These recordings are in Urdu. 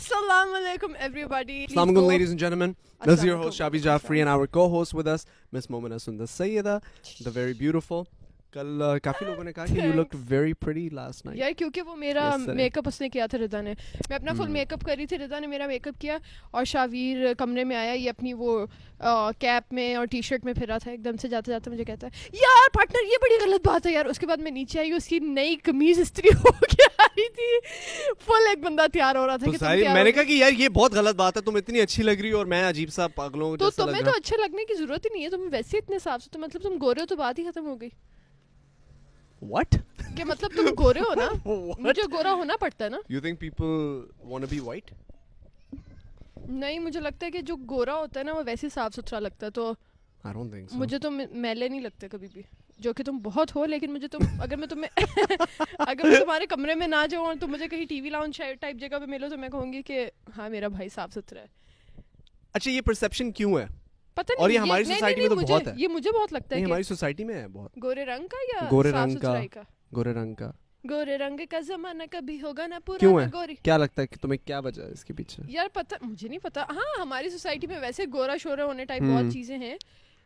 Assalamu alaikum everybody. Assalamu alaikum ladies and gentlemen. This is your host Shabi Jafri and our co-host with us Miss Momina Sundar Sayyida, the very beautiful. کل کافی لوگوں نے کہا کہ you looked very pretty last night. یار کیونکہ وہ میرا میک اپ اس نے کیا تھا رضا نے, میں اپنا فل میک اپ کر رہی تھی, رضا نے میرا میک اپ کیا اور شاویر کمرے میں آیا, یہ اپنی وہ کیپ میں اور ٹی شرٹ میں پھرا تھا, ایک دم سے جاتے جاتے مجھے کہتا ہے یار پارٹنر یہ بڑی غلط بات ہے یار. اس کے بعد میں نیچے آئی, اس کی نئی قمیض استری ہو کے آئی تھی, فل ایک بندہ تیار ہو رہا تھا کہ میں نے کہا کہ یار یہ بہت غلط بات ہے, تم اتنی اچھی لگ رہی ہو اور میں عجیب سا پاگلوں تو تمہیں تو اچھا لگنے کی ضرورت ہی نہیں ہے, تم ویسے اتنے صاف ستھرے, مطلب تم گورے ہو تو بات ہی ختم ہو گئی. What? کہ مطلب تم گورے ہو نا, مجھے گورا ہونا پڑتا ہے نا. You think people want to be white? نہیں, مجھے لگتا ہے کہ جو گورا ہوتا ہے نا وہ ویسے صاف ستھرا لگتا ہے, تو I don't think so. مجھے تو میلے نہیں لگتے کبھی بھی, جو کہ تم بہت ہو, لیکن مجھے تم اگر میں تمہارے کمرے میں نہ جاؤں اور تم مجھے کہیں ٹی وی لاؤنج ٹائپ جگہ پہ ملو تو میں کہوں گی کہ ہاں میرا بھائی صاف ستھرا ہے. اچھا یہ پرسیپشن کیوں ہے؟ پتہ نہیں, اور یہ ہماری سوسائٹی میں تو بہت ہے, یہ مجھے بہت لگتا ہے کہ ہماری سوسائٹی میں ہے بہت. گورے رنگ کا یا گورے صاف رنگ کا, ستھرائی کا؟ گورے رنگ کا. گورے رنگ کا زمانہ کبھی ہوگا نا کیوں پورا ہے؟ گوری. کیا لگتا ہے کہ تمہیں کیا وجہ ہے اس کے پیچھے؟ یار پتہ مجھے نہیں پتا. ہاں ہماری سوسائٹی میں ویسے گورا شورا ہونے ٹائپ بہت چیزیں ہیں,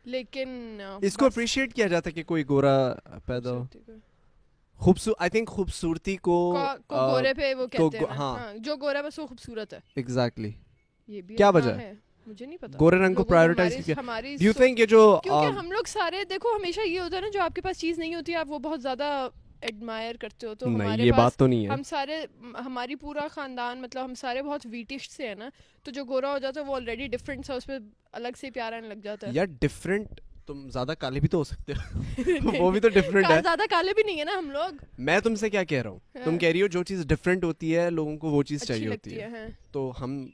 لیکن اس کو اپریشیٹ کیا جاتا ہے کہ کوئی گورا پیدا ہو. آئی تھنک خوبصورتی کو گورے پہ وہ کہتے ہیں, ہاں جو گورا بس وہ خوبصورت ہے. ایگزیکٹلی. یہ بھی کیا وجہ ہے مجھے نہیں پتا. گورے رنگ کو پرائیورٹائز کیا ڈو یو تھنک یہ جو, کیونکہ ہم لوگ سارے دیکھو ہمیشہ یہ ہوتا ہے نا, جو آپ کے پاس چیز نہیں ہوتی آپ وہ بہت زیادہ ایڈمائر کرتے ہو, تو ہمارے یہ پاس بات تو نہیں ہے. ہم سارے, ہماری پورا خاندان مطلب ہم سارے بہت ویٹش سے ہیں نا, تو جو گورا ہو جاتا ہے وہ آلریڈی ڈفرینٹ سا, اس پہ الگ سے پیار آنے لگ جاتا ہے. یار ڈفرینٹ, تم زیادہ کالے بھی تو ہو سکتے ہو, وہ بھی تو ڈفرینٹ ہے. زیادہ کالے بھی نہیں ہے نا ہم لوگ. میں تم سے کیا کہہ رہا ہوں, تم کہہ رہی ہو جو چیز ڈفرینٹ ہوتی ہے لوگوں کو وہ چیز چاہیے ہوتی ہے, تو ہم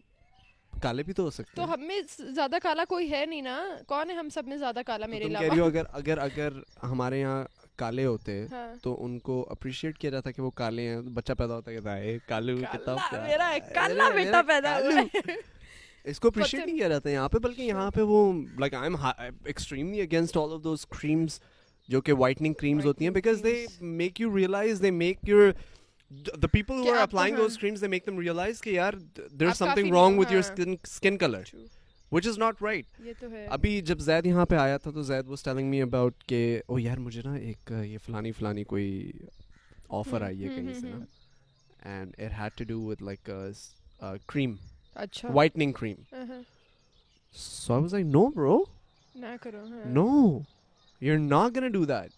کالے بھی تو ہو سکتے ہیں. تو ہم میں زیادہ کالا کوئی ہے نہیں نا, کون ہے ہم سب میں زیادہ کالا میرے علاوہ؟ تم کہہ رہی ہو اگر ہمارے یہاں کالے ہوتے تو ان کو اپریشیٹ کیا جاتا کہ وہ کالے ہیں, بچہ پیدا ہوتا ہے کالے میرا کالا بیٹا پیدا ہوا ہے, اس کو اپریشیٹ نہیں کیا جاتا یہاں پہ, بلکہ یہاں پہ وہ like I am extremely against all of those creams جو کہ وائٹننگ کریمز ہوتی ہیں, because they make you realise, they make your the people who are applying those creams, they make them realize کہ یار there's something wrong with your skin color, which is not right. ابھی جب زید یہاں پہ آیا تھا تو زید was telling me about کہ او یار مجھے نا ایک یہ فلانی کوئی آفر آئی ہے کہیں سے نا, and it had to do with like a cream, whitening cream. So I was like, no bro, no, you're not gonna do that.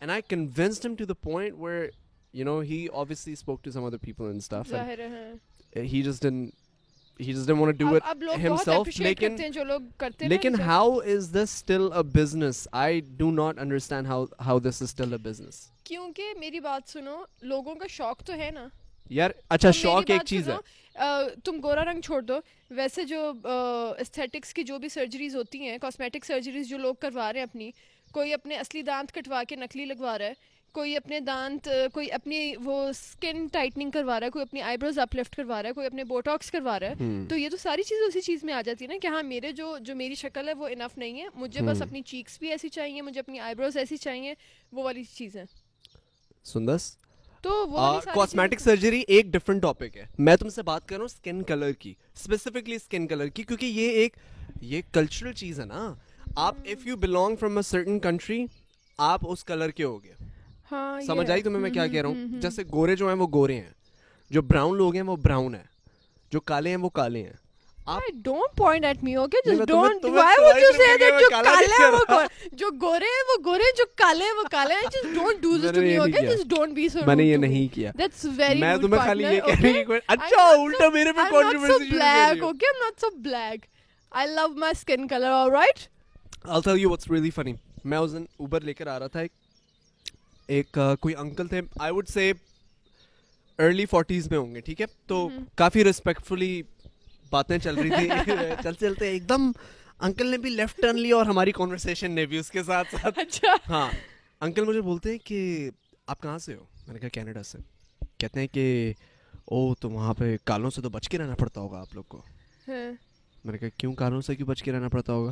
And I convinced him to the point where, you know, he obviously spoke to some other people and stuff, and he just didn't want to do it himself. Lekin how is this still a business? I do not understand how this is still a business. کیونکہ میری بات سنو, لوگوں کا شوق تو ہے نا یار. اچھا شوق ایک چیز ہے, تم گورا رنگ چھوڑ دو, ویسے جو ایستھیٹکس کی جو بھی سرجریز ہوتی ہیں, کاسمیٹک سرجریز جو لوگ کروا رہے ہیں اپنی, کوئی اپنے اصلی دانت کٹوا کے نکلی لگوا رہا ہے, کوئی اپنے دانت, کوئی اپنی وہ اسکن ٹائٹننگ کروا رہا ہے, کوئی اپنی آئی بروز اپ لفٹ کروا رہا ہے, کوئی اپنے بوٹاکس کروا رہا ہے, تو یہ تو ساری چیزیں اسی چیز میں آ جاتی ہے نا کہ ہاں میرے جو میری شکل ہے وہ انف نہیں ہے, مجھے بس اپنی چیکس بھی ایسی چاہیے, مجھے اپنی آئی بروز ایسی چاہیے, وہ والی چیزیں. سندس تو وہ کاسمیٹک سرجری ایک ڈفرنٹ ٹاپک ہے, میں تم سے بات کر رہا ہوں اسکن کلر کی, اسپیسیفکلی اسکن کلر کی, کیونکہ یہ کلچرل چیز ہے نا. آپ if you belong from a certain country آپ اس کلر کے ہو گے. سمجھ آئی تمہیں میں کیا کہہ رہا ہوں؟ جیسے گورے جو ہیں وہ گورے ہیں, جو براؤن لوگ ہیں وہ براؤن ہیں, جو کالے ہیں وہ کالے ہیں. Don't point at me, okay? Just don't. Why would you say that جو کالے ہیں وہ جو گورے ہیں وہ گورے, جو کالے ہیں وہ کالے ہیں? Just don't do this to me, okay? Just don't be so rude. میں نے یہ نہیں کیا. That's very rude. میں تمہیں خالی یہ کہہ رہی ہوں, اچھا الٹا میرے پہ کنٹروورسی شروع کر دی. Okay, I'm not so black. I love my skin color, all right? I'll tell you what's really funny. میں اس دن اوبر لے کر آ رہا تھا, ایک کوئی انکل تھے, I would say early 40s میں ہوں گے, ٹھیک ہے, تو کافی ریسپیکٹفلی باتیں چل رہی تھی, چلتے ایک دم انکل نے بھی لیفٹ ٹرن لیا اور ہماری کانورسیشن نے بھی اس کے ساتھ ساتھ. ہاں انکل مجھے بولتے ہیں کہ آپ کہاں سے ہو؟ میں نے کہا کینیڈا سے. کہتے ہیں کہ او تو وہاں پہ کالوں سے تو بچ کے رہنا پڑتا ہوگا آپ لوگ کو. میں نے کہا کیوں کالوں سے کیوں بچ کے رہنا پڑتا ہوگا؟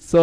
So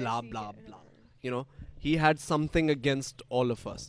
blah blah blah. You know, he had something against all of us.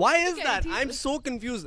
Why is that? I'm so confused.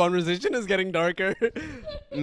conversation is getting darker.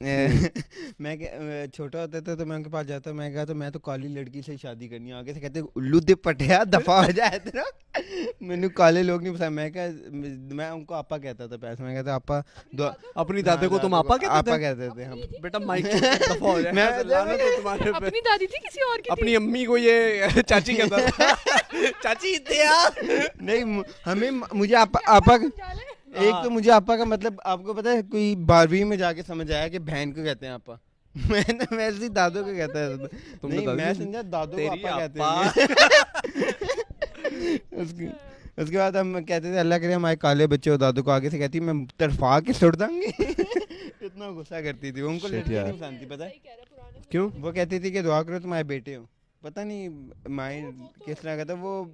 میں چھوٹا ہوتا تھا تو میں ان کے پاس جاتا, میں کہا تو میں تو کالی لڑکی سے شادی کرنی ہے. آگے سے کہتے الو دے پٹیا دفعہ ہو جائے تیرا, مجھے کالے لوگ نہیں پسند. میں کہا میں ان کو آپا کہتا تھا پیسے, میں کہتا آپا اپنی دادے کو تم آپا کہتے تھے ہم. بیٹا مائک دفعہ ہو جائے. اپنی دادی تھی کسی اور کی, اپنی امی کو یہ چاچی کہتا تھا, چاچی نہیں ہمیں مجھے آپا ایک تو مجھے آپا کا مطلب آپ کو پتا ہے, کوئی 12ویں میں جا کے سمجھ آیا کہ بہن کو کہتے ہیں آپا. میں ایسی دادوں کو کہتا ہے, نہیں میں سمجھا دادوں کو آپا کہتے ہیں. اس کے بعد ہم کہتے تھے اللہ کرے ہمارے کالے بچے ہو. دادوں کو آگے سے کہتی میں طرفا کے سڑ دوں گی. اتنا غصہ کرتی تھی. ان کو لڑکیاں نہیں پسند تھی, پتا ہے کیوں؟ وہ کہتی تھی کہ دعا کرو تمہارے بیٹے ہو. پتہ نہیں مائیں کس طرح کا تھا وہ,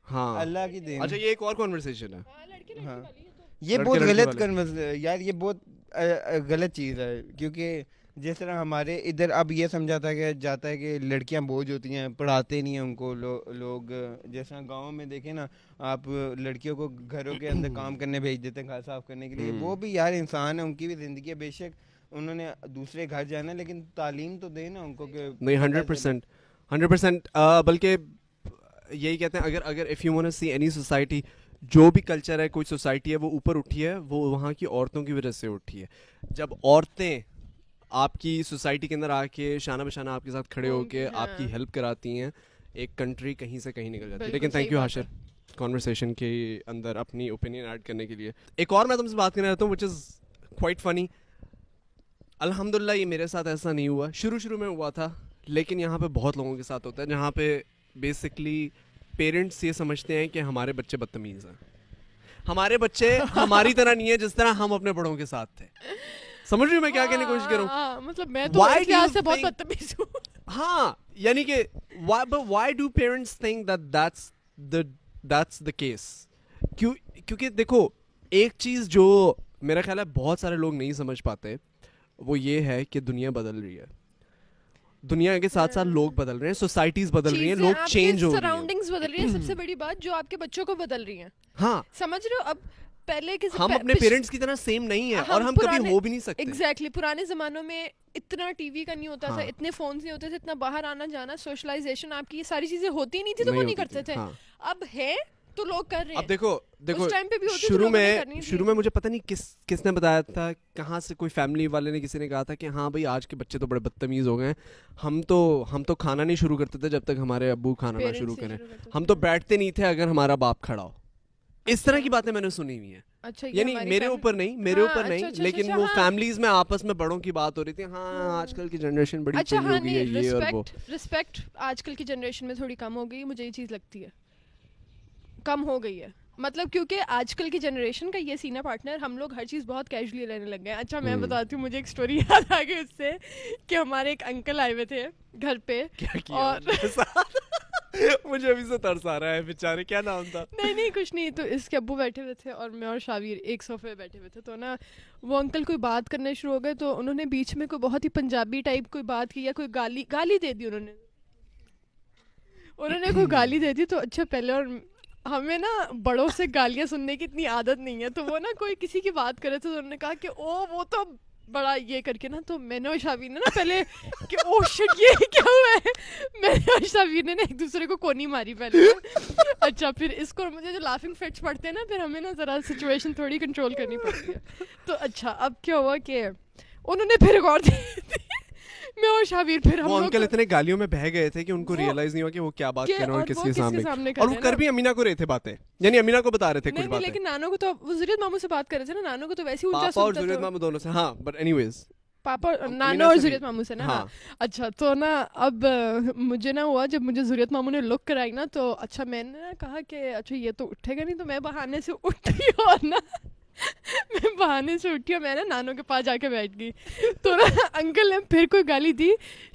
ہاں اللہ کی دین. اچھا یہ ایک اور کنورسیشن ہے. ہاں یہ بہت غلط یار, یہ بہت غلط چیز ہے. کیونکہ جس طرح ہمارے ادھر اب یہ سمجھا تھا کہ جاتا ہے کہ لڑکیاں بوجھ ہوتی ہیں, پڑھاتے نہیں ہیں ان کو لوگ. جیسا گاؤں میں دیکھیں نا آپ, لڑکیوں کو گھروں کے اندر کام کرنے بھیج دیتے ہیں, گھر صاف کرنے کے لیے. وہ بھی یار انسان ہے, ان کی بھی زندگی ہے. بے شک انہوں نے دوسرے گھر جانا ہے, لیکن تعلیم تو دے نا ان کو. کہ نہیں 100%, بلکہ یہی کہتے ہیں اگر if you want to see any society, جو بھی کلچر ہے, کوئی سوسائٹی ہے وہ اوپر اٹھی ہے, وہ وہاں کی عورتوں کی وجہ سے اٹھی ہے. جب عورتیں آپ کی سوسائٹی کے اندر آ کے شانہ بشانہ آپ کے ساتھ کھڑے ہو کے آپ کی ہیلپ کراتی ہیں, ایک کنٹری کہیں سے کہیں نکل جاتی ہے. لیکن تھینک یو حاشر کانورسیشن کے اندر اپنی اوپینین ایڈ کرنے کے لیے. ایک اور میں تم سے بات کرنا چاہتا ہوں وچ از کوائٹ فنی. الحمدللہ یہ میرے ساتھ ایسا نہیں ہوا, شروع میں ہوا تھا, لیکن یہاں پہ بہت لوگوں کے ساتھ ہوتا ہے, جہاں پہ بیسکلی پیرنٹس یہ سمجھتے ہیں کہ ہمارے بچے بدتمیز ہیں, ہمارے بچے ہماری طرح نہیں ہے جس طرح ہم اپنے بڑوں کے ساتھ تھے. سمجھ رہی ہوں میں کیا کہنے کی کوشش کروں؟ مطلب میں تو اس لحاظ سے بہت بدتمیز ہوں. ہاں یعنی کہ why do parents think that that's the case? کیونکہ دیکھو ایک چیز جو میرا خیال ہے بہت سارے لوگ نہیں سمجھ پاتے, وہ یہ ہے کہ دنیا بدل رہی ہے, دنیا کے ساتھ ساتھ لوگ بدل رہے ہیں, سوسائٹیز بدل رہی ہیں, لوگ چینج ہو رہے ہیں, سراؤنڈنگز بدل رہی ہیں. سب سے بڑی بات جو آپ کے بچوں کو بدل رہی ہیں. ہاں سمجھ رہے ہو, اب پہلے کے ہم اپنے پیرنٹس کی طرح سیم نہیں ہیں, اور ہم کبھی ہو بھی نہیں سکتے. ایگزیکٹلی پرانے زمانوں میں اتنا ٹی وی کا نہیں ہوتا تھا, اتنے فونز نہیں ہوتے تھے, اتنا باہر آنا جانا, سوشلائزیشن آپ کی یہ ساری چیزیں ہوتی نہیں تھی, تو وہ نہیں کرتے تھے. اب ہے تو لوگ کر رہے ہیں. اب دیکھو شروع میں مجھے پتہ نہیں کس نے بتایا تھا, کہاں سے کوئی فیملی والے نے کسی نے کہا تھا کہ ہاں بھائی آج کے بچے تو بڑے بدتمیز ہو گئے ہیں, ہم تو کھانا نہیں شروع کرتے تھے جب تک ہمارے ابو کھانا نہ شروع کریں, ہم تو بیٹھتے نہیں تھے اگر ہمارا باپ کھڑا ہو. اس طرح کی باتیں میں نے سنی ہوئی ہیں. یعنی میرے اوپر نہیں لیکن وہ فیملیز میں آپس میں بڑوں کی بات ہو رہی تھی. ہاں آج کل کی جنریشن بڑی چینج ہو گئی ہے, یہ اور وہ. رسپیکٹ آج کل کی جنریشن میں تھوڑی کم ہو گئی, مجھے یہ چیز لگتی ہے کم ہو گئی ہے. مطلب کیونکہ آج کل کی جنریشن کا یہ سینئر پارٹنر, ہم لوگ ہر چیز بہت کیجولی لینے لگ گئے ہیں. اچھا میں بتاتی ہوں, مجھے ایک اسٹوری یاد آ گئی اس سے کہ ہمارے ایک انکل آئے ہوئے تھے گھر پہ, اور مجھے ابھی سے ترس آ رہا ہے بیچارے, کیا نام تھا؟ نہیں کچھ نہیں, تو اس کے ابو بیٹھے ہوئے تھے اور میں اور شاویر ایک صوفے پہ بیٹھے ہوئے تھے. تو نا وہ انکل کوئی بات کرنے شروع ہو گئے, تو انہوں نے بیچ میں کوئی بہت ہی پنجابی ٹائپ کوئی بات کی, یا کوئی گالی دے دی انہوں نے کوئی گالی دے دی. تو اچھا پہلے, اور ہمیں نا بڑوں سے گالیاں سننے کی اتنی عادت نہیں ہے, تو وہ نا کوئی کسی کی بات کرے تھے, تو انہوں نے کہا کہ او وہ تو بڑا یہ کر کے نا, تو میں نے اور شاویر نے نا پہلے کہ او شٹ یہ کیا ہوا ہے, میں نے اور شاویر نے ایک دوسرے کو کونی ماری پہلے. اچھا پھر اس کو مجھے جو لافنگ فٹس پڑتے ہیں نا, پھر ہمیں نا ذرا سچویشن تھوڑی کنٹرول کرنی پڑتی ہے. تو اچھا اب کیا ہوا کہ انہوں نے پھر غور دی, میں اور شاویر پھر ہم انکل اتنے گالیوں میں بہہ گئے تھے کہ ان کو ریئلائز نہیں ہوا کہ وہ کیا بات کر رہے ہیں اور کس کے سامنے, اور وہ کر بھی امینا کو رہے تھے باتیں, یعنی امینا کو بتا رہے تھے کچھ باتیں. لیکن نانو کو تو وہ ضریعت ماموں سے بات کر رہے تھے نا, نانو کو تو ویسے ہی الٹا سنتا, پاپا اور ضریعت ماموں دونوں سے. ہاں بٹ اینی ویز پاپا نانو اور ضریعت ماموں سے نا. ہاں اچھا تو نا اب مجھے نا ہوا جب مجھے ضریعت ماموں نے لک کرائی نا, تو اچھا میں نے نا کہا کہ اچھا یہ تو اٹھے گا نہیں, تو میں بہانے سے اٹھی, اور نا میں بہانے سے اٹھی اور میں نا نانو کے پاس جا کے بیٹھ گئی. تو نا انکل نے پھر کوئی گالی دی,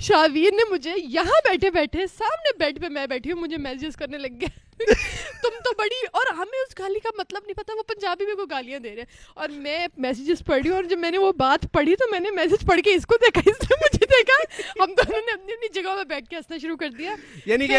شاویر نے مجھے یہاں بیٹھے بیٹھے سامنے بیڈ پہ میں بیٹھی ہوں, مجھے میسیجز کرنے لگ گیا تم تو بڑی, اور ہمیں اس گالی کا مطلب نہیں پتا, وہ پنجابی میں کوئی گالیاں دے رہے ہیں, اور میں میسیجز پڑھ رہی ہوں, اور جب میں نے وہ بات پڑھی تو میں نے میسیج پڑھ کے اس کو دیکھا, اس نے مجھے دیکھا, ہم دونوں نے اپنی اپنی جگہ پہ بیٹھ کے ہنسنا شروع کر دیا. یعنی کہ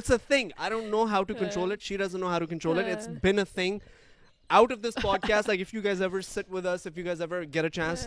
It's a thing. I don't know how to control it. She doesn't know how to control it. It's been a thing out of this podcast. Like if you guys ever sit with us, if you guys ever get a chance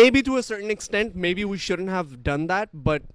Maybe to a certain extent, maybe we shouldn't have done that, but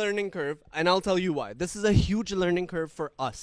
learning curve, and I'll tell you why. This is a huge learning curve for us,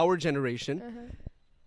our generation.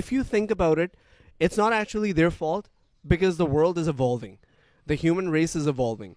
if you think about it, it's not actually their fault because the world is evolving. The human race is evolving.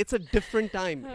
It's a different time.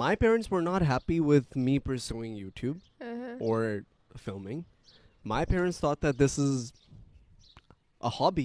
my parents were not happy with me pursuing YouTube or filming. My parents thought that this is a hobby,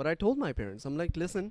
But I told my parents, I'm like, listen,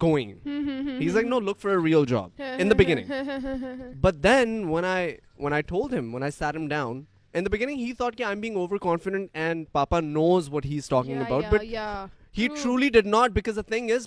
going. He's like, no, look for a real job in the beginning. But then when I told him, when I sat him down, in the beginning he thought I'm being overconfident and Papa knows what he's talking about, but he truly did not, because the thing is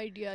idea,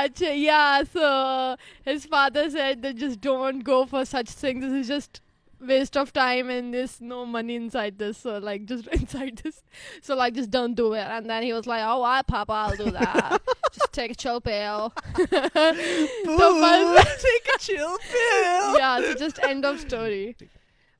Acha, yeah, so his father said that just don't go for such things. This is just waste of time and there's no money inside this. So like just inside this. So like just don't do it. And then he was like, oh, why, Papa, I'll do that. Just take a chill pill. So bas- Take a chill pill. yeah, so just end of story.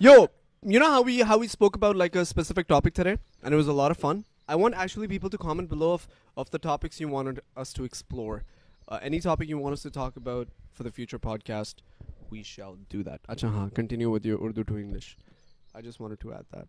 yo, you know how we spoke about like a specific topic today and it was a lot of fun. I want actually people to comment below of the topics you wanted us to explore. Any topic you want us to talk about for the future podcast, we shall do that. Acha haan, continue with your Urdu to English. I just wanted to add that.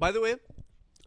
By the way,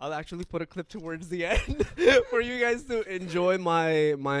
I'll actually put a clip towards the end for you guys to enjoy my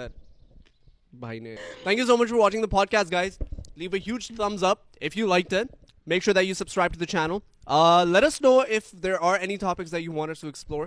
that bhai ne. Thank you so much for watching the podcast, guys. Leave a huge thumbs up if you liked it. Make sure that you subscribe to the channel. Let us know if there are any topics that you want us to explore.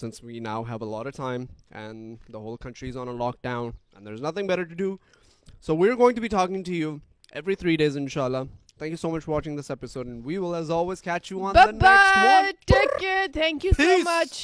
since we now have a lot of time and the whole country is on a lockdown and there's nothing better to do. So we're going to be talking to you every 3 days, inshallah. Thank you so much for watching this episode, and we will, as always, catch you on the next one. Take care. Thank you so Peace. much.